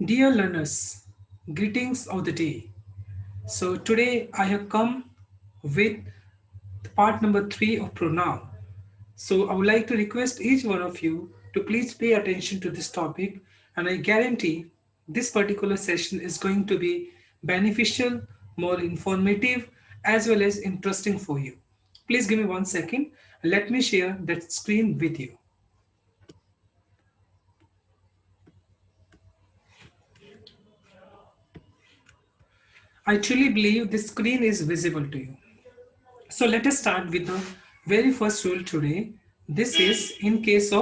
Dear learners, greetings of the day. So today I have come with part number 3 of pronoun. So I would like to request each one of you to please pay attention to this topic, and I guarantee this particular session is going to be beneficial, more informative, as well as interesting for you. Please give me 1 second. Let me share that screen with you. I truly believe this screen is visible to you. So let us start with the very first rule today. This is in case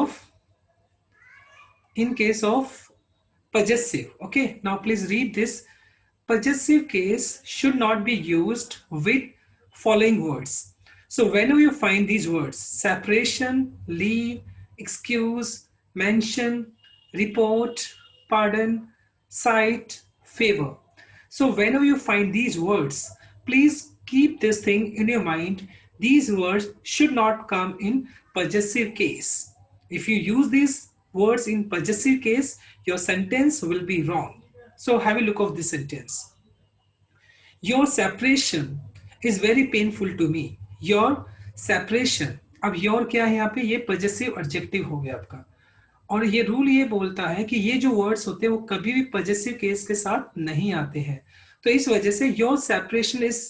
of possessive. Okay, now please read this. Possessive case should not be used with following words. So whenever you find these words, separation, leave, excuse, mention, report, pardon, cite, favor. So whenever you find these words, please keep this thing in your mind. These words should not come in possessive case. If you use these words in possessive case, your sentence will be wrong. So have a look of this sentence. Your separation is very painful to me. Your separation. अब your क्या है यहाँ पे? ये possessive adjective हो गया आपका. और ये रूल ये बोलता है कि ये जो वर्ड्स होते हैं वो कभी भी पॉजेसिव केस के साथ नहीं आते हैं. तो इस वजह से your separation is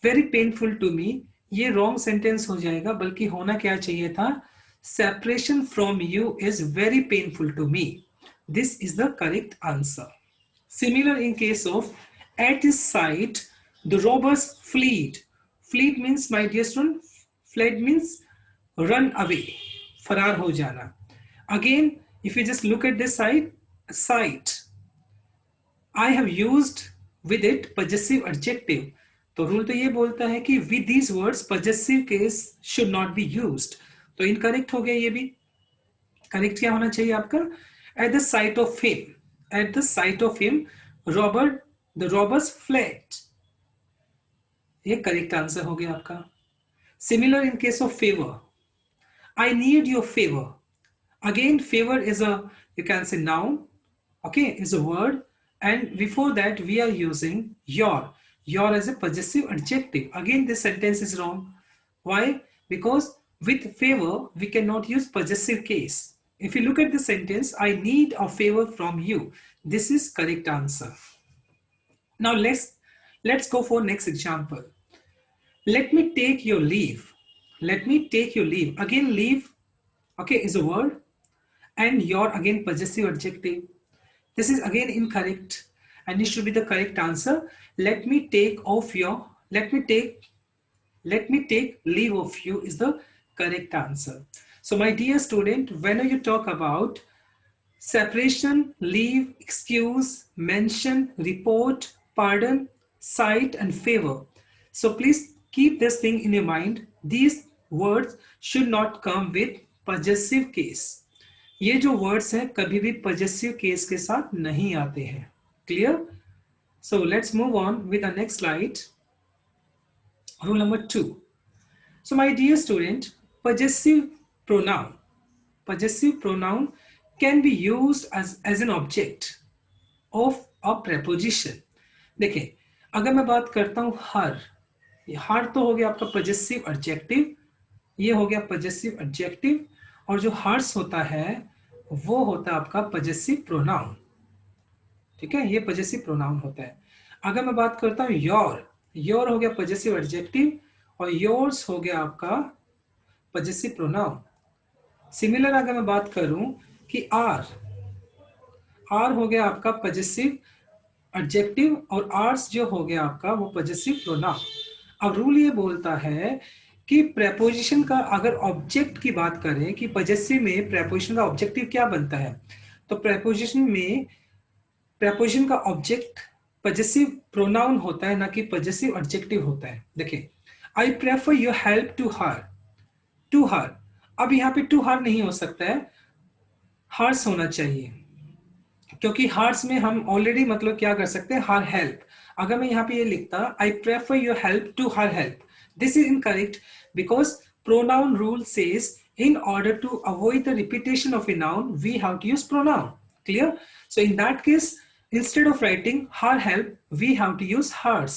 very painful to me ये रॉन्ग सेंटेंस हो जाएगा, बल्कि होना क्या चाहिए था? Separation from you is very painful to me. This is the correct answer. Similar in case of at his sight the robbers fled. Fled means, my dear student, fled means run away, फरार हो जाना. Again, if you just look at this sight, I have used with it possessive adjective. तो rule तो ये बोलता है कि with these words possessive case should not be used. तो इनकरेक्ट हो गया ये भी. करेक्ट क्या होना चाहिए आपका? At the sight of him, at the sight of him, the robbers fled. ये करेक्ट आंसर हो गया आपका. Similar in case of favor. I need your favor. Again, favor is a, you can say noun, okay, is a word, and before that we are using your as a possessive adjective. Again, this sentence is wrong. Why? Because with favor we cannot use possessive case. If you look at the sentence, I need a favor from you, this is correct answer. Now let's go for next example. Let me take your leave. Let me take your leave. Again, leave, okay, is a word, and your again possessive adjective. This is again incorrect, and it should be the correct answer. Let me take leave of you is the correct answer. So my dear student, whenever you talk about separation, leave, excuse, mention, report, pardon, cite, and favor, so please keep this thing in your mind. These words should not come with possessive case. ये जो words हैं कभी भी possessive case के साथ नहीं आते हैं. Clear? So let's move on with the next slide. Rule number 2. So my dear student, possessive pronoun can be used as an object of a preposition. देखिए, अगर मैं बात करता हूं हर तो हो गया आपका possessive adjective, ये हो गया possessive adjective, और जो हर्स होता है वो होता है आपका पॉजेसिव प्रोनाउन. ठीक है, ये पॉजेसिव प्रोनाउन होता है. अगर मैं बात करता हूं योर हो गया पॉजेसिव एडजेक्टिव, और योर्स हो गया आपका पॉजेसिव प्रोनाउन. सिमिलर अगर मैं बात करूं कि आर हो गया आपका पॉजेसिव एडजेक्टिव, और आर्स जो हो गया आपका वो पॉजेसिव प्रोनाउन. अब रूल ये बोलता है कि प्रेपोजिशन का अगर ऑब्जेक्ट की बात करें कि पॉजेसिव में प्रेपोजिशन का ऑब्जेक्टिव क्या बनता है, तो प्रेपोजिशन में प्रेपोजिशन का ऑब्जेक्ट पॉजेसिव प्रोनाउन होता है, ना कि पॉजेसिव एडजेक्टिव होता है. देखिए, I prefer your help to her. अब यहाँ पे टू हर नहीं हो सकता है, हर्स होना चाहिए, क्योंकि हर्स में हम ऑलरेडी मतलब क्या कर सकते हैं, हर हेल्प. अगर मैं यहाँ पे ये लिखता I prefer your help to her help, this is incorrect, because pronoun rule says in order to avoid the repetition of a noun we have to use pronoun. Clear? So in that case, instead of writing her help, we have to use hers.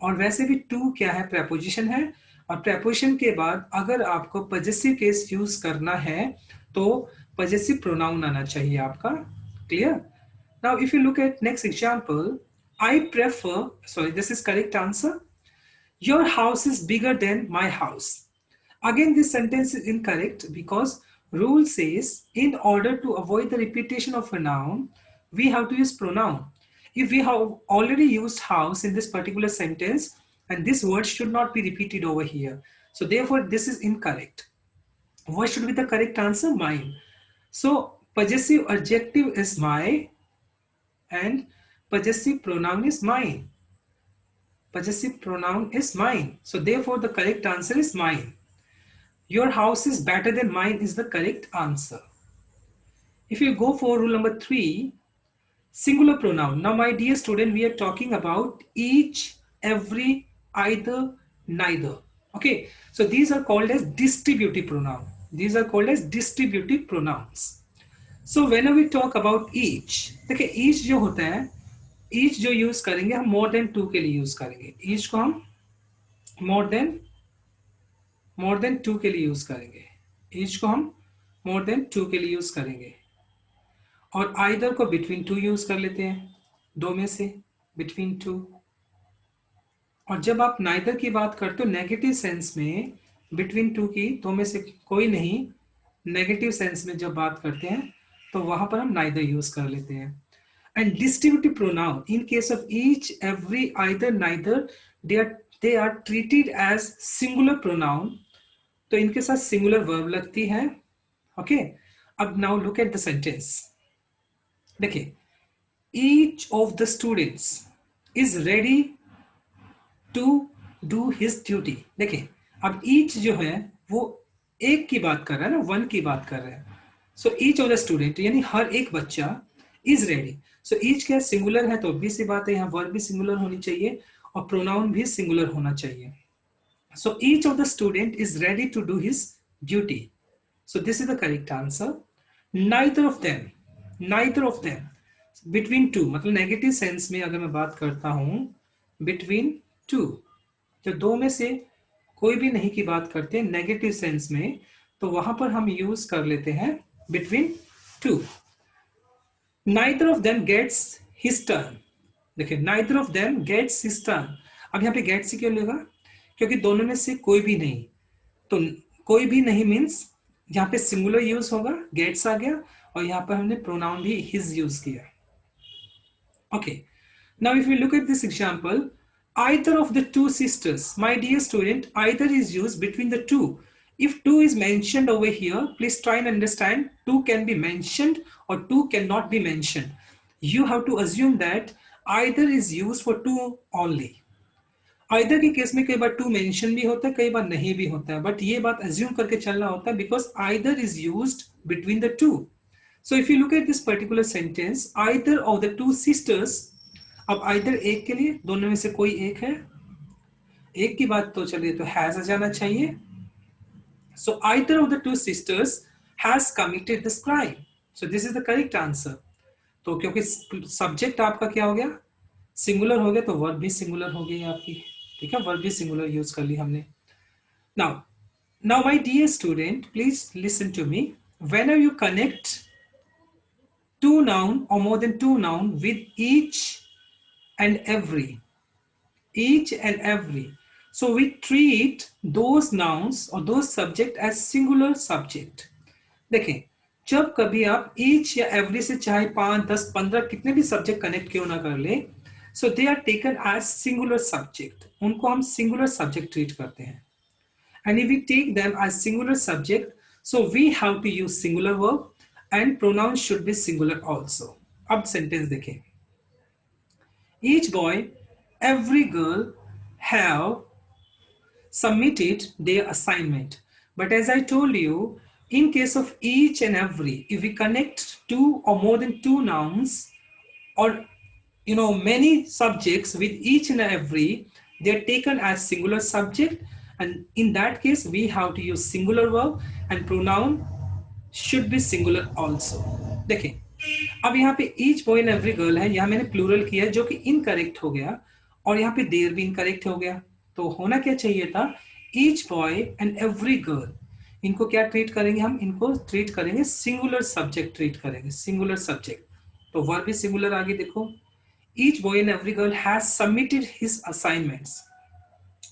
और वैसे भी to क्या है, preposition है, और preposition के बाद अगर आपको possessive case यूज करना है तो possessive pronoun आना चाहिए आपका. Clear? Now if you look at next example, I prefer, sorry, this is correct answer. Your house is bigger than my house. Again, this sentence is incorrect because rule says in order to avoid the repetition of a noun, we have to use pronoun. If we have already used house in this particular sentence, and this word should not be repeated over here. So therefore, this is incorrect. What should be the correct answer? Mine. So possessive adjective is my and possessive pronoun is mine. Possessive pronoun is mine. So therefore, the correct answer is mine. Your house is better than mine is the correct answer. If you go for rule number 3, singular pronoun. Now, my dear student, we are talking about each, every, either, neither. Okay, so these are called as distributive pronoun. These are called as distributive pronouns. So whenever we talk about each, देखिए each जो होता है, each जो use करेंगे हम more than 2 के लिए use करेंगे. each को हम more than 2 के लिए यूज करेंगे. each को हम more than 2 के लिए यूज करेंगे. और आइदर को बिटवीन टू यूज कर लेते हैं, दो में से बिटवीन टू. और जब आप नाइदर की बात करते हो नेगेटिव सेंस में, बिटवीन टू की दो में से कोई नहीं, नेगेटिव सेंस में जब बात करते हैं तो वहां पर हम नाइदर यूज कर लेते हैं. And distributive pronoun in case of each, every, either, neither, they are treated as singular pronoun. तो इनके साथ सिंगुलर वर्ब लगती है. ओके, अब now look at the sentence. देखिए, each of the students is ready to do his duty. देखिए, अब each जो है वो एक की बात कर रहा है ना, वन की बात कर रहा है. So each of the student यानी हर एक बच्चा is ready. So each क्या सिंगुलर है तो obvious सी बात है, यहाँ वर्ब भी सिंगुलर होनी चाहिए और प्रोनाउन भी सिंगुलर होना चाहिए. So each of the student is ready to do his duty. So this is the correct answer. Neither of them, between two मतलब नेगेटिव सेंस में अगर मैं बात करता हूं, बिटवीन टू, जब दो में से कोई भी नहीं की बात करते नेगेटिव सेंस में, तो वहां पर हम यूज कर लेते हैं between two. Neither of them gets his turn. देखिए, neither of them gets his turn. अब यहाँ पे गेट्स क्यों लेगा? क्योंकि दोनों में से कोई भी नहीं. तो कोई भी नहीं मीन्स यहाँ पे सिंगुलर यूज होगा, गेट्स आ गया, और यहाँ पर हमने प्रोनाउन भी हिज यूज किया. Okay, now if we look at this example, either of the two sisters, my dear student, either is used between the two. If two is mentioned over here, please try and understand two can be mentioned or two cannot be mentioned. You have to assume that either is used for two only. Either के case में कई बार two mention भी होता है, कई बार नहीं भी होता है, but ये बात assume करके चलना होता है because either is used between the two. So if you look at this particular sentence, either of the two sisters, अब either एक के लिए, दोनों में से कोई एक है, एक की बात तो चलिए तो has आ जाना चाहिए. So either of the two sisters has committed this crime. So this is the correct answer. तो क्योंकि सब्जेक्ट आपका क्या हो गया, सिंगुलर हो गया, तो वर्ब भी सिंगुलर हो गई आपकी. ठीक है, वर्ब भी सिंगुलर यूज कर ली हमने. Now my dear student, please listen to me. Whenever you connect two noun or more than two noun with each and every, so we treat those nouns or those subject as singular subject. देखें, जब कभी आप each या every से चाहे 5, 10, 15 कितने भी subject connect क्यों ना कर ले, so they are taken as singular subject. उनको हम singular subject treat करते हैं. And if we take them as singular subject, so we have to use singular verb and pronouns should be singular also. अब sentence देखें. Each boy, every girl have submitted their assignment. But as I told you, in case of each and every, if we connect two or more than two nouns or many subjects with each and every, they are taken as singular subject, and in that case we have to use singular verb and pronoun should be singular also. देखिए, अब यहाँ पे each boy and every girl है, यहाँ मैंने plural किया जो कि इनकरेक्ट हो गया, और यहाँ पे देयर भी इनकरेक्ट हो गया। तो होना क्या चाहिए था, each boy and every girl. इनको क्या ट्रीट करेंगे हम, इनको ट्रीट करेंगे सिंगुलर सब्जेक्ट ट्रीट करेंगे, सिंगुलर सब्जेक्ट। तो वर्ब भी सिंगुलर आगे देखो, each boy and every girl has submitted his assignments.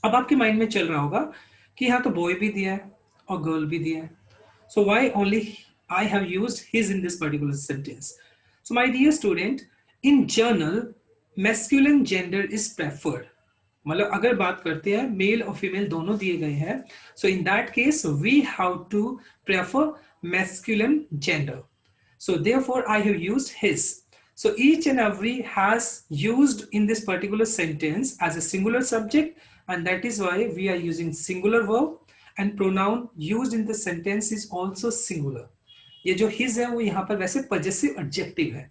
अब आपके माइंड में चल रहा होगा कि यहाँ तो बॉय भी दिया है और गर्ल भी दिया है, so why only I have used his in this particular sentence? So my dear student, in journal masculine gender is preferred, मतलब अगर बात करते हैं मेल और फीमेल दोनों दिए गए हैं, so in that case we have to prefer masculine gender, so therefore I have used his. So each and every has used in this particular sentence as a singular subject, and that is why we are using singular verb, and pronoun used in the sentence is also singular. ये जो his है वो यहाँ पर वैसे possessive adjective है,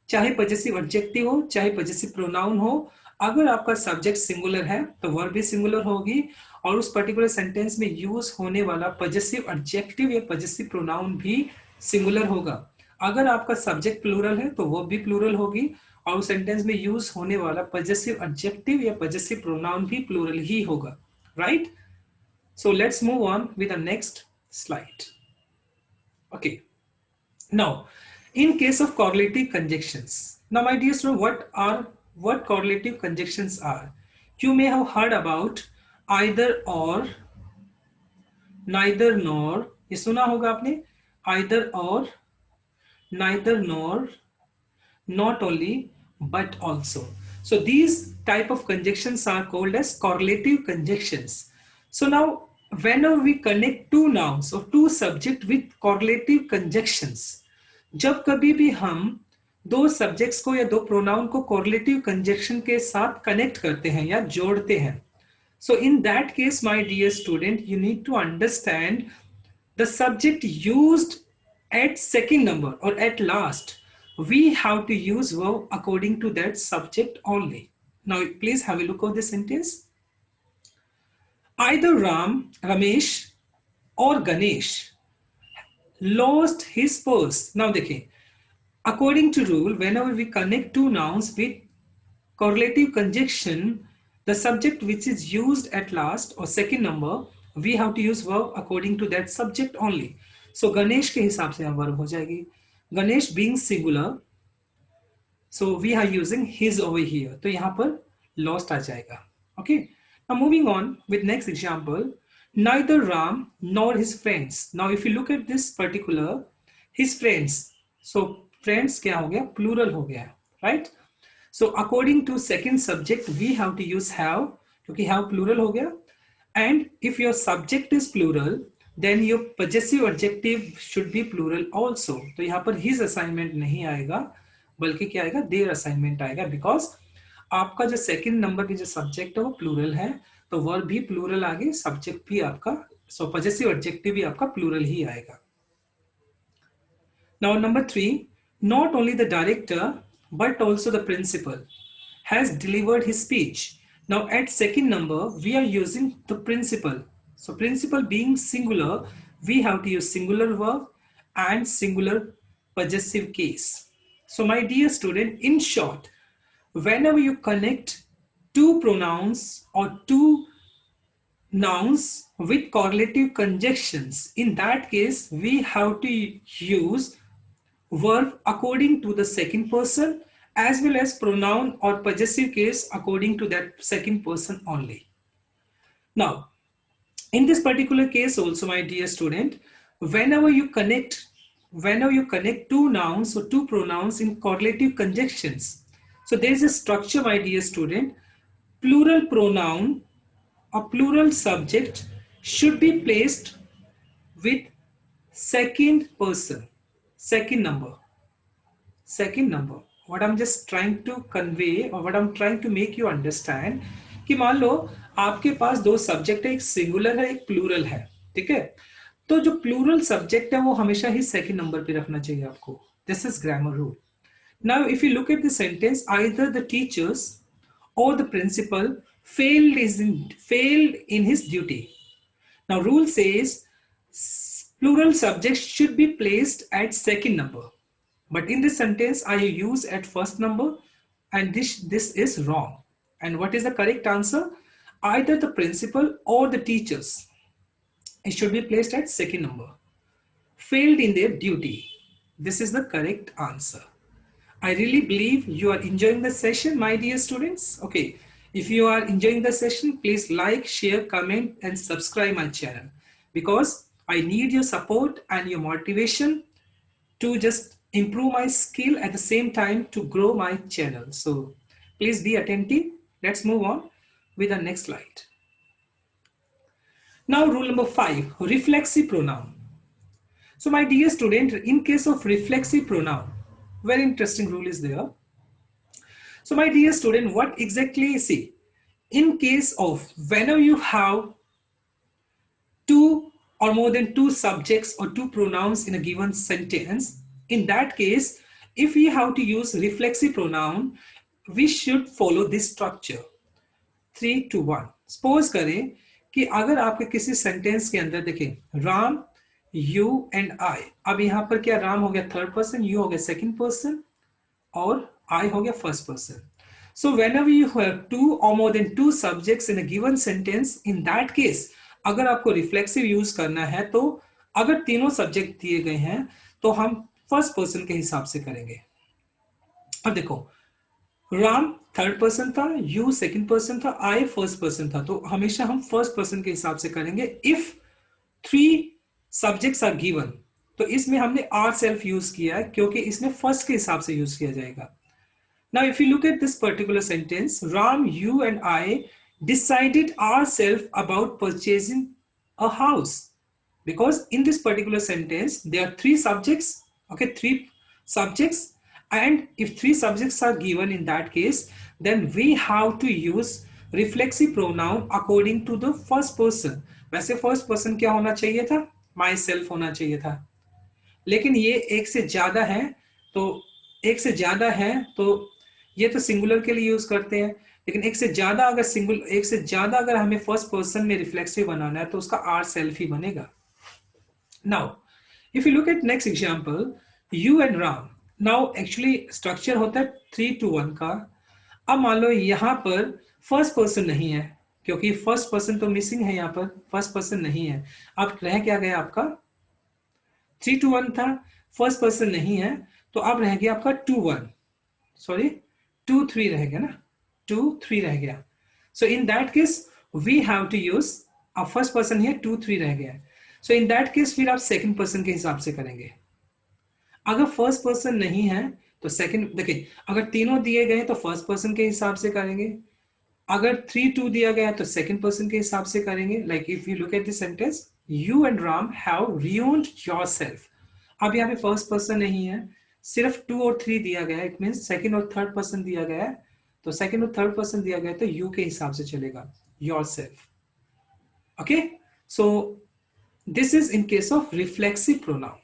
चाहे possessive adjective हो चाहे possessive pronoun हो, अगर आपका सब्जेक्ट सिंगुलर है तो वर्ब भी सिंगुलर होगी, और उस पर्टिकुलर सेंटेंस में यूज होने वाला possessive adjective या possessive pronoun भी सिंगुलर होगा। अगर आपका सब्जेक्ट प्लूरल है तो वर्ब भी प्लूरल होगी, और उस सेंटेंस में यूज होने वाला possessive adjective या possessive pronoun भी प्लूरल ही होगा, right? So let's move on with the next slide. Okay. Now, in case of correlative conjunctions. Now, my dear student, what correlative conjunctions are? You may have heard about either or, neither nor. ये सुना होगा आपने, either or, neither nor, not only, but also. So these type of conjunctions are called as correlative conjunctions. So now whenever we connect two nouns or two subject with correlative conjunctions, जब कभी भी हम दो subjects को या दो pronoun को correlative conjunction के साथ कनेक्ट करते हैं या जोड़ते हैं, so in that case my dear student, you need to understand the subject used at second number or at last, we have to use verb according to that subject only. Now please have a look at this sentence. Either Ramesh or Ganesh lost his purse. Now देखिए, according to rule, whenever we connect two nouns with correlative conjunction, the subject which is used at last or second number, we have to use verb according to that subject only. So Ganesh के हिसाब से यहाँ verb हो जाएगी, Ganesh being singular, so we are using his over here, तो यहाँ पर lost आ जाएगा. Okay. Now moving on with next example, neither Ram nor his friends. Now if you look at this particular, his friends, so friends क्या हो गया, plural हो गया, right? So according to second subject we have to use have, क्योंकि have plural हो गया, and if your subject is plural then your possessive adjective should be plural also. तो यहाँ पर his assignment नहीं आएगा बल्कि क्या आएगा, their assignment आएगा, because आपका जो सेकंड नंबर की जो सब्जेक्ट है वो प्लूरल है, तो वर्ब भी प्लूरल आगे, सब्जेक्ट भी आपका, सो पॉजेसिव एडजेक्टिव भी आपका प्लूरल ही आएगा. Now number 3, not only the director but also the principal has delivered his speech. Now at second number we are using the principal, so principal being singular we have to use singular verb and singular possessive case. So my dear student, in short, whenever you connect two pronouns or two nouns with correlative conjunctions, in that case we have to use verb according to the second person as well as pronoun or possessive case according to that second person only. Now in this particular case also, my dear student, whenever you connect two nouns or two pronouns in correlative conjunctions, so there is a structure, my dear student. Plural pronoun or plural subject should be placed with second person, second number. What I'm just trying to convey or what I'm trying to make you understand, कि मान लो आपके पास दो subject है, एक singular है एक plural है, ठीक है, तो जो प्लूरल सब्जेक्ट है वो हमेशा ही सेकंड नंबर पे रखना चाहिए आपको. This is grammar rule. Now if you look at the sentence, either the teachers or the principal failed in his duty. Now rule says plural subjects should be placed at second number. But in this sentence, I use at first number, and this is wrong. And what is the correct answer? Either the principal or the teachers. It should be placed at second number. Failed in their duty. This is the correct answer. I really believe you are enjoying the session, my dear students. Okay, if you are enjoying the session, please like, share, comment, and subscribe my channel, because I need your support and your motivation to just improve my skill at the same time to grow my channel. So please be attentive. Let's move on with the next slide. Now rule number 5, reflexive pronoun. So my dear student, in case of reflexive pronoun, very interesting rule is there. So my dear student, what exactly, see, in case of whenever you have two or more than two subjects or two pronouns in a given sentence, in that case, if we have to use reflexive pronoun, we should follow this structure 3-1. Suppose करें कि अगर आपके किसी sentence के अंदर देखें Ram, you and I, अब यहां पर क्या राम हो गया थर्ड पर्सन, यू हो गया सेकंड पर्सन और आई हो गया first person. So whenever you have two or more than two subjects in a given sentence, in that case, अगर आपको रिफ्लेक्सिव यूज करना है तो अगर तीनों सब्जेक्ट दिए गए हैं तो हम फर्स्ट पर्सन के हिसाब से करेंगे. अब देखो, राम थर्ड पर्सन था, यू सेकंड पर्सन था, आई फर्स्ट पर्सन था, तो हमेशा हम फर्स्ट पर्सन के हिसाब से करेंगे. If three subjects are given, तो इसमें हमने आर सेल्फ यूज किया है क्योंकि इसमें फर्स्ट के हिसाब से यूज किया जाएगा. Now, if you look at this particular sentence, Ram, you and I decided ourselves about purchasing a house. Because in this particular sentence, there are three subjects, okay, three subjects. And if three subjects are given in that case, then we have to use reflexive pronoun according to the first person. वैसे first person क्या होना चाहिए था? Myself होना चाहिए था. लेकिन ये एक से ज्यादा है, तो ये तो सिंगुलर के लिए यूज करते हैं, लेकिन एक से ज्यादा अगर हमें फर्स्ट पर्सन में रिफ्लेक्सिव बनाना है तो उसका आर सेल्फ ही बनेगा. Now if you look eight next example, you and Ram. Now actually structure होता है 3-1 का. अब मान लो यहां पर फर्स्ट पर्सन नहीं है, क्योंकि फर्स्ट पर्सन तो मिसिंग है, यहां पर फर्स्ट पर्सन नहीं है. अब रह क्या गया आपका 3-1 था, फर्स्ट पर्सन नहीं है, तो अब रह गया आपका 2-3 रह गया ना, 2-3 रह गया. So in that case we have to use first person है, 2-3 रह गया. सो इन दैट केस फिर आप सेकंड पर्सन के हिसाब से करेंगे. अगर फर्स्ट पर्सन नहीं है तो सेकंड, देखिए अगर तीनों दिए गए तो फर्स्ट पर्सन के हिसाब से करेंगे, अगर 3-2 दिया गया तो सेकंड पर्सन के हिसाब से करेंगे. Like if you look at this sentence, you and Ram have ruined yourself. अब यहाँ पे फर्स्ट पर्सन नहीं है, सिर्फ 2 और 3 दिया गया है, इट मींस सेकंड और थर्ड पर्सन दिया गया है, तो सेकंड और थर्ड पर्सन दिया गया है तो यू के हिसाब से चलेगा, yourself. Okay, so this is in case of reflexive pronoun.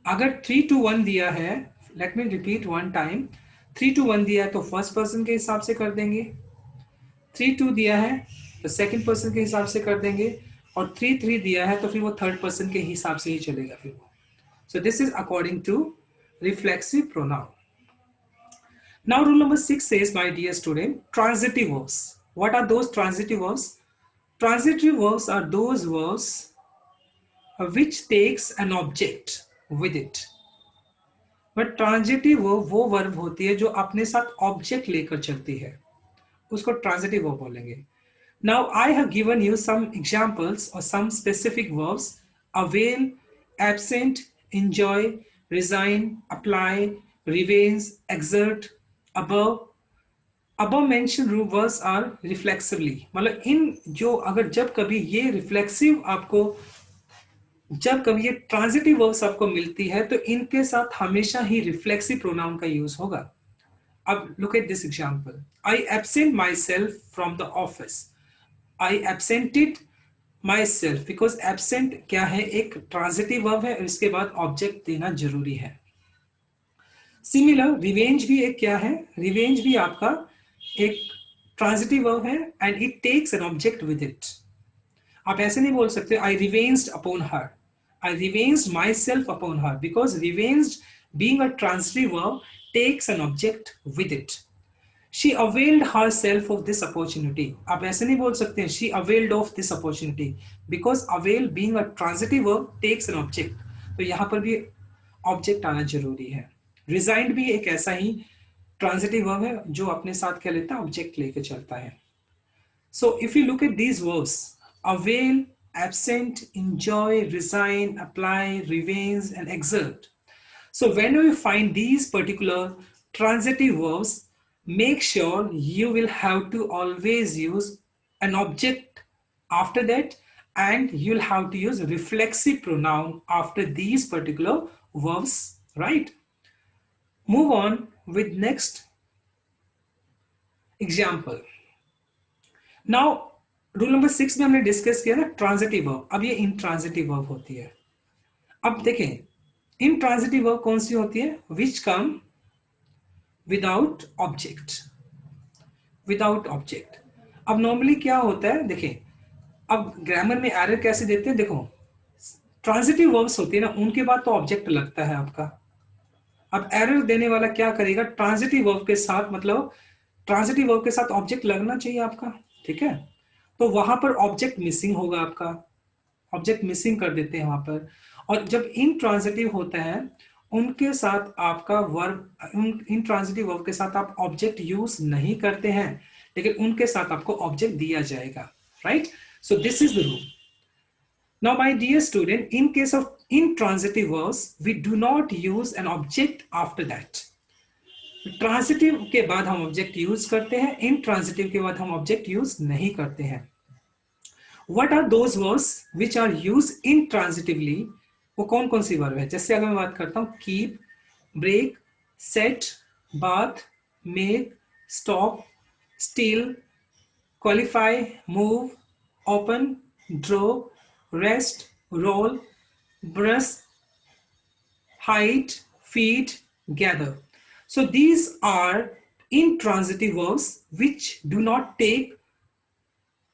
अगर 3-1 दिया है, let me repeat one time, 3-1 दिया है तो फर्स्ट पर्सन के हिसाब से कर देंगे, 3-2 दिया है तो सेकंड पर्सन के हिसाब से कर देंगे, और 3-3 दिया है तो फिर वो थर्ड पर्सन के हिसाब से ही चलेगा फिर वो. So this is according to reflexive pronoun. Now rule number 6 says, my dear student, transitive verbs. What are those transitive verbs? Transitive verbs are those verbs which takes an object with it. But transitive verb वो verb होती है जो अपने साथ object लेकर चलती है, उसको transitive verb बोलेंगे. Now I have given you some examples or some specific verbs: avail, absent, enjoy, resign, apply, revenge, exert. above mentioned verbs are reflexively. मतलब इन जो अगर जब कभी ये रिफ्लेक्सिव आपको, जब कभी ये ट्रांजिटिव वर्ब्स आपको मिलती है तो इनके साथ हमेशा ही रिफ्लेक्सिव प्रोनाउन का यूज होगा. अब look at this example, I absent myself from the office. I absented myself, because absent क्या है, एक ट्रांजिटिव वर्ब है, इसके बाद ऑब्जेक्ट देना जरूरी है. सिमिलर रिवेंज भी एक क्या है, रिवेंज भी आपका एक ट्रांजिटिव वर्ब है and it takes an object with it. आप ऐसे नहीं बोल सकते I revenged upon her, I revenged myself upon her, because revenged being a transitive verb takes an object with it. She availed herself of this opportunity. आप ऐसे नहीं बोल सकते हैं she availed of this opportunity, because avail being a transitive verb takes an object. तो यहाँ पर भी ऑब्जेक्ट आना जरूरी है. Resigned भी एक ऐसा ही ट्रांजिटिव वर्ब है जो अपने साथ क्या लेता है, ऑब्जेक्ट लेके चलता है. So if you look at these verbs, avail, absent, enjoy, resign, apply, revenge, and exert. So when we find these particular transitive verbs, make sure you will have to always use an object after that, and you'll have to use reflexive pronoun after these particular verbs, right? Move on with next example. Now rule number 6 में हमने discuss किया ना transitive verb. अब ये intransitive verb होती है. अब देखें इंट्रांजिटिव वर्ब कौन सी होती है, which come without object. Without object. अब नॉर्मली क्या होता है, देखें अब ग्रामर में एरर कैसे देते हैं. देखो ट्रांजिटिव वर्ब्स होती है ना, उनके बाद तो ऑब्जेक्ट लगता है आपका. अब एरर देने वाला क्या करेगा, ट्रांजिटिव वर्ब के साथ, मतलब ट्रांजिटिव वर्ब के साथ ऑब्जेक्ट लगना चाहिए आपका, ठीक है. तो वहां पर ऑब्जेक्ट मिसिंग होगा आपका, ऑब्जेक्ट मिसिंग कर देते हैं वहां पर. और जब इंट्रांजिटिव होता है उनके साथ आपका वर्ब, इंट्रांजिटिव वर्ब के साथ आप ऑब्जेक्ट यूज नहीं करते हैं, लेकिन उनके साथ आपको ऑब्जेक्ट दिया जाएगा, right. So this is the rule. Now, my dear student, in case of intransitive verbs, we do not use an object after that. Transitive के बाद हम ऑब्जेक्ट यूज करते हैं, इंट्रांजिटिव के बाद हम ऑब्जेक्ट यूज नहीं करते हैं. What are those verbs which are used intransitively? वो कौन कौन सी वर्ब है. जैसे अगर मैं बात करता हूँ keep, break, set, bath, make, stop, steal, qualify, move, open, draw, rest, roll, brush, hide, feed, gather. So these are intransitive verbs which do not take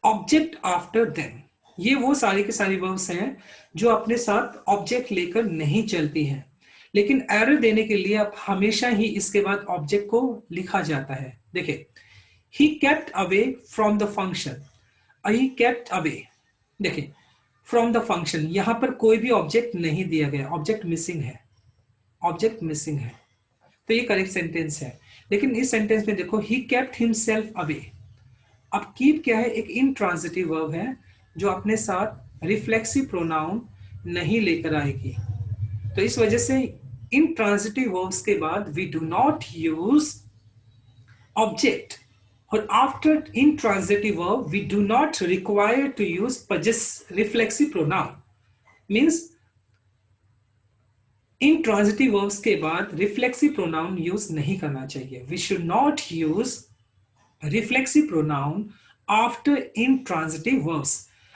object after them. ये वो सारी के सारी verbs हैं जो अपने साथ ऑब्जेक्ट लेकर नहीं चलती हैं, लेकिन एरर देने के लिए अब हमेशा ही इसके बाद ऑब्जेक्ट को लिखा जाता है. देखिए he kept away from the function. he kept away. देखिए फ्रॉम द फंक्शन, यहां पर कोई भी ऑब्जेक्ट नहीं दिया गया, ऑब्जेक्ट मिसिंग है, ऑब्जेक्ट मिसिंग है. तो ये करेक्ट सेंटेंस है. लेकिन इस सेंटेंस में देखो ही केप्ट हिमसेल्फ अवे. अब कीप क्या है, एक इंट्रांजिटिव वर्ब है जो अपने साथ रिफ्लेक्सिव प्रोनाउन नहीं लेकर आएगी. तो इस वजह से इंट्रांजिटिव वर्ब्स के बाद we do not use object. और after intransitive verb we do not require to use reflexive pronoun. Means intransitive verbs के बाद reflexive pronoun use नहीं करना चाहिए. We should not use reflexive pronoun after intransitive verbs.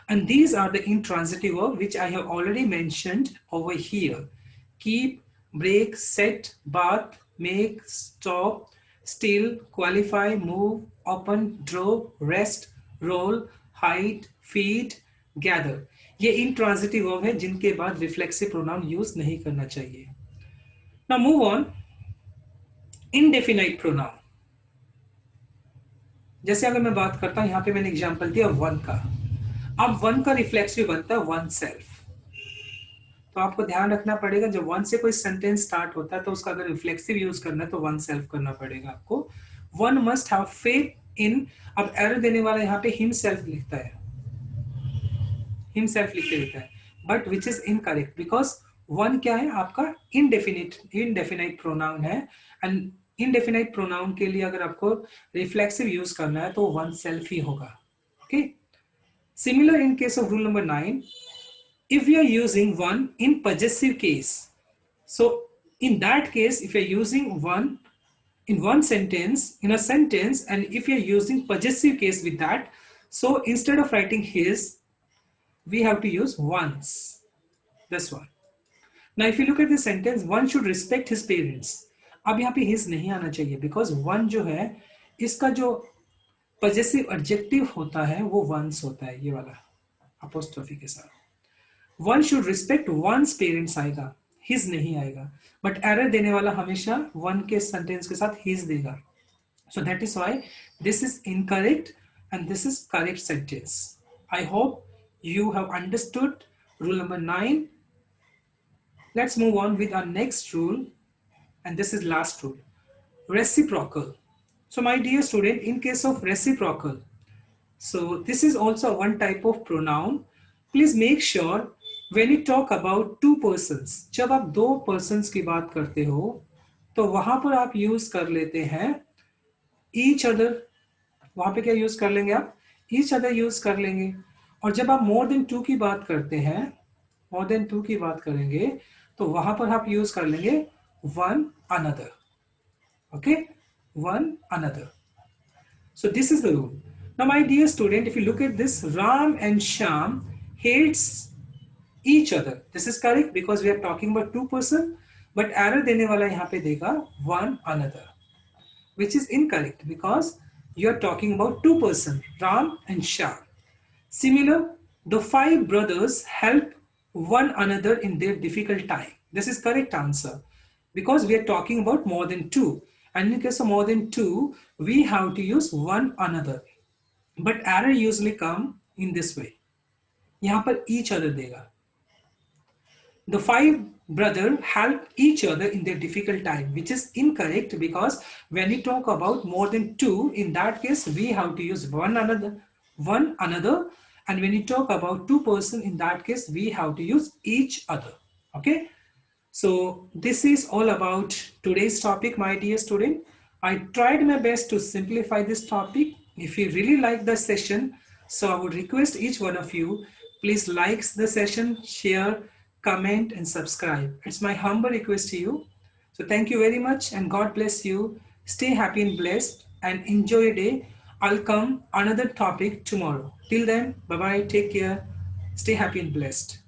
And these are the intransitive verbs which I have already mentioned over here. Keep, break, set, bath, make, stop, still, qualify, move, open, draw, rest, roll, hide, feed, gather. ये intransitive verb है जिनके बाद reflexive pronoun use नहीं करना चाहिए. Now move on. Indefinite pronoun. जैसे अगर मैं बात करता हूं, यहां पे मैंने एग्जांपल दिया वन का. अब वन का रिफ्लेक्सिव बनता है वन सेल्फ. तो आपको ध्यान रखना पड़ेगा जब वन से कोई सेंटेंस स्टार्ट होता है तो उसका अगर रिफ्लेक्सिव यूज करना है तो वन सेल्फ करना पड़ेगा आपको. One must have faith in. अब एरर देने वाला यहाँ पे हिमसेल्फ लिखता है, हिमसेल्फ लिख के देता है, but which is incorrect because one क्या है आपका इंडेफिनाइट प्रोनाउन है. एंड इंडेफिनाइट प्रोनाउन के लिए अगर आपको रिफ्लेक्सिव यूज करना है तो वन सेल्फ ही होगा. Okay. Similar in case of rule number 9. If we are using one in possessive case, so in that case if you're using one in one sentence, in a sentence, and if you're using possessive case with that, so instead of writing his, we have to use one's. This one. Now if you look at the sentence, one should respect his parents. अब यहाँ पे his नहीं आना चाहिए because one जो है इसका जो possessive adjective होता है वो one's होता है, ये वाला apostrophe के साथ. One should respect one's parents आएगा, हिज नहीं आएगा, बट एरर देने वाला हमेशा वन के सेंटेंस के साथ हिज देगा. So that is why this is incorrect and this is correct sentence. I hope you have understood rule number 9. Let's move on with our next rule, and this is last rule. Reciprocal. So my dear student, in case of reciprocal, so this is also one type of pronoun. Please make sure when you talk about two persons, जब आप दो persons की बात करते हो तो वहां पर आप यूज कर लेते हैं each other. वहां पे क्या यूज कर लेंगे आप? each other यूज कर लेंगे. और जब आप more than two की बात करते हैं, more than two की बात करेंगे तो वहां पर आप यूज कर लेंगे one another. Okay, one another. So this is the rule. Now my dear student, if you look at this, Ram and Sham hates each other. This is correct because we are talking about two person, but error देने वाला यहाँ पे देगा one another, which is incorrect because you are talking about two person, Ram and Sham. Similar, the five brothers help one another in their difficult time. This is correct answer because we are talking about more than two. And in case of more than two, we have to use one another. But error usually come in this way. यहाँ पर each other देगा. The five brothers help each other in their difficult time, which is incorrect because when we talk about more than two, in that case we have to use one another, and when you talk about two person, in that case we have to use each other. Okay, so this is all about today's topic, my dear student. I tried my best to simplify this topic. If you really like the session, so I would request each one of you, please like the session, share, comment and subscribe. It's my humble request to you. So thank you very much and God bless you. Stay happy and blessed and enjoy your day. I'll come another topic tomorrow. Till then, bye bye, take care, stay happy and blessed.